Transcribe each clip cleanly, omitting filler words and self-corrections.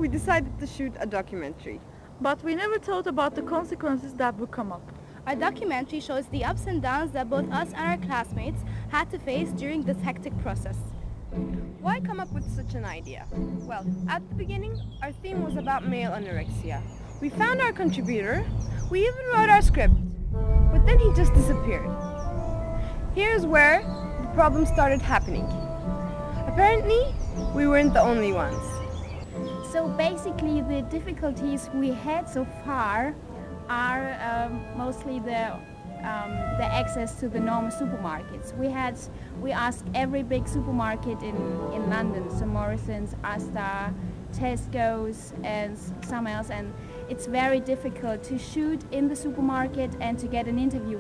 we decided to shoot a documentary. But we never thought about the consequences that would come up. Our documentary shows the ups and downs that both us and our classmates had to face during this hectic process. Why come up with such an idea? Well, at the beginning, our theme was about male anorexia. We found our contributor, we even wrote our script, but then he just disappeared. Here's where the problem started happening. Apparently, we weren't the only ones. So basically the difficulties we had so far are mostly the access to the normal supermarkets. We asked every big supermarket in London, so Morrison's, Asda, Tesco's and some else, and it's very difficult to shoot in the supermarket and to get an interview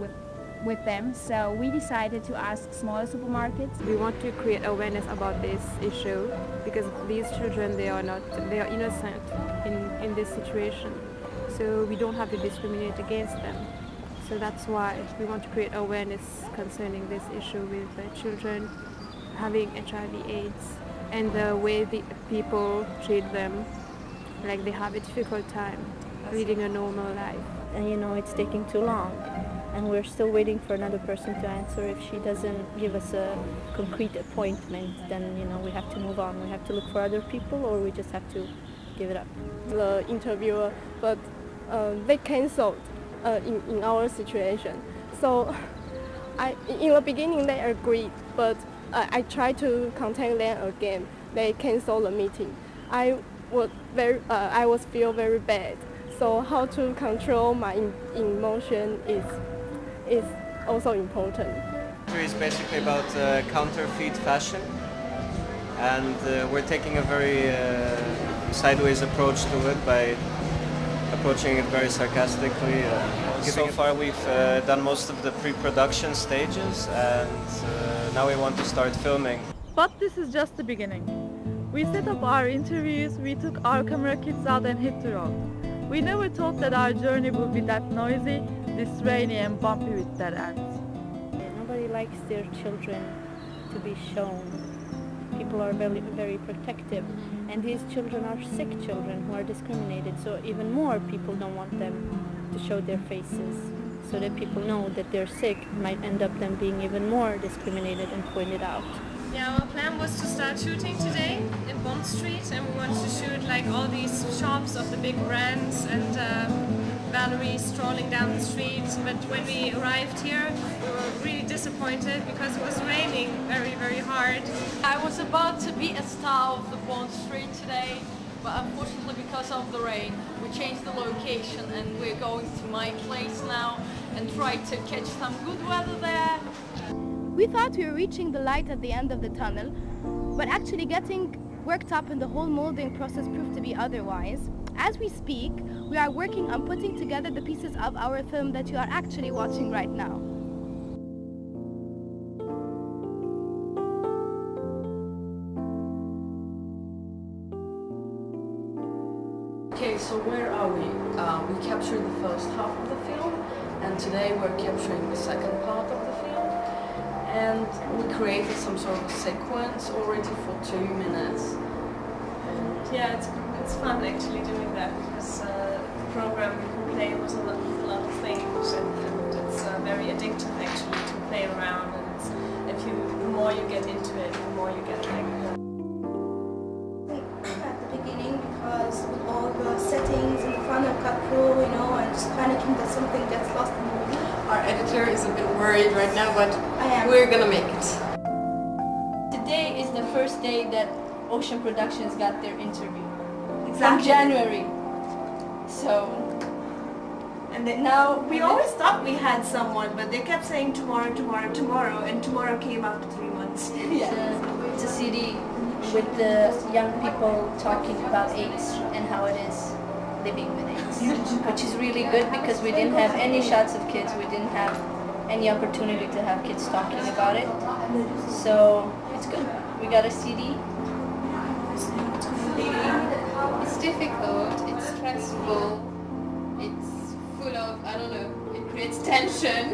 with them, so we decided to ask smaller supermarkets. We want to create awareness about this issue because these children, they are innocent in this situation, so we don't have to discriminate against them. So that's why we want to create awareness concerning this issue with children having HIV/AIDS and the way the people treat them, like they have a difficult time leading a normal life. And it's taking too long. And we're still waiting for another person to answer. If she doesn't give us a concrete appointment, then we have to move on. We have to look for other people, or we just have to give it up. The interviewer, but they cancelled in our situation. So in the beginning they agreed, but I tried to contact them again. They canceled the meeting. I was feel very bad. So how to control my emotion is also important. It's basically about counterfeit fashion, and we're taking a very sideways approach to it by approaching it very sarcastically. So far we've done most of the pre-production stages, and now we want to start filming. But this is just the beginning. We set up our interviews, we took our camera kits out and hit the road. We never thought that our journey would be that noisy, this rainy and bumpy with dead ends. Nobody likes their children to be shown. People are very, very protective, and these children are sick children who are discriminated, so even more people don't want them to show their faces, so that people know that they're sick. Might end up them being even more discriminated and pointed out. Yeah, our plan was to start shooting today in Bond Street, and we wanted to shoot like all these shops of the big brands and Valerie strolling down the street. But when we arrived here, we were really disappointed because it was raining very, very hard. I was about to be a star of the Bond Street today, but unfortunately because of the rain, we changed the location and we're going to my place now and try to catch some good weather there. We thought we were reaching the light at the end of the tunnel, but actually getting worked up in the whole molding process proved to be otherwise. As we speak, we are working on putting together the pieces of our film that you are actually watching right now. Okay, so where are we? We captured the first half of the film, and today we're capturing the second part of the film. And we created some sort of sequence already for 2 minutes. And yeah, it's fun actually doing that because the program you can play with a lot of things, and it's very addictive actually to play around. And the more you get into it, the more you get like. At the beginning, because with all the settings and the Final Cut Pro, and just panicking that something gets lost in the movie. Our editor is a bit worried right now, but we're gonna make it. Today is the first day that Ocean Productions got their interview. Exactly. From January. So. And now we always thought we had someone, but they kept saying tomorrow, tomorrow, tomorrow, and tomorrow came after 3 months. Yeah. It's a CD with the young people talking about AIDS and how it is living with AIDS, which is really good because we didn't have any shots of kids, we didn't have any opportunity to have kids talking about it, so it's good. We got a CD. It's difficult, it's stressful, it's full of, I don't know, it creates tension.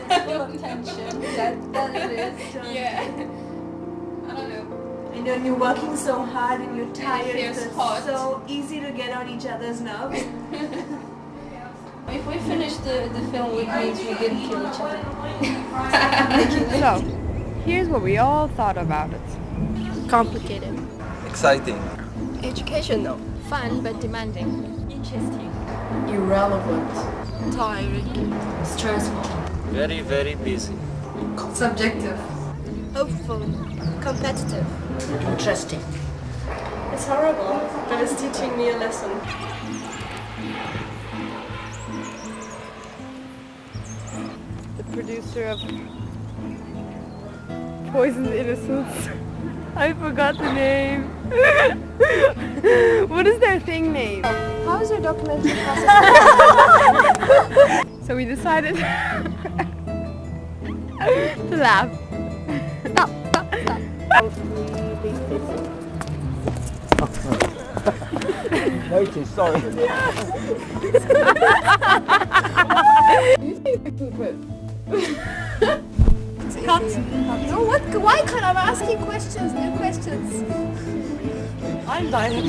Full of tension, that it is. Yeah. I don't know. You know, you're working so hard and you're tired. feels It's hot. so easy to get on each other's nerves. If we finish the film, it means we didn't kill each other. So, here's what we all thought about it. Complicated. Exciting. Educational. Fun but demanding. Interesting. Irrelevant. Tiring. Stressful. Very, very busy. Subjective. Hopeful. Competitive. Interesting. It's horrible, but it's teaching me a lesson. The producer of Poisoned Innocence. I forgot the name. What is their thing name? How is your documentary process? So we decided to laugh. Stop. Waiting, sorry. No, what? Why can't I ask you questions? New questions. I'm direct.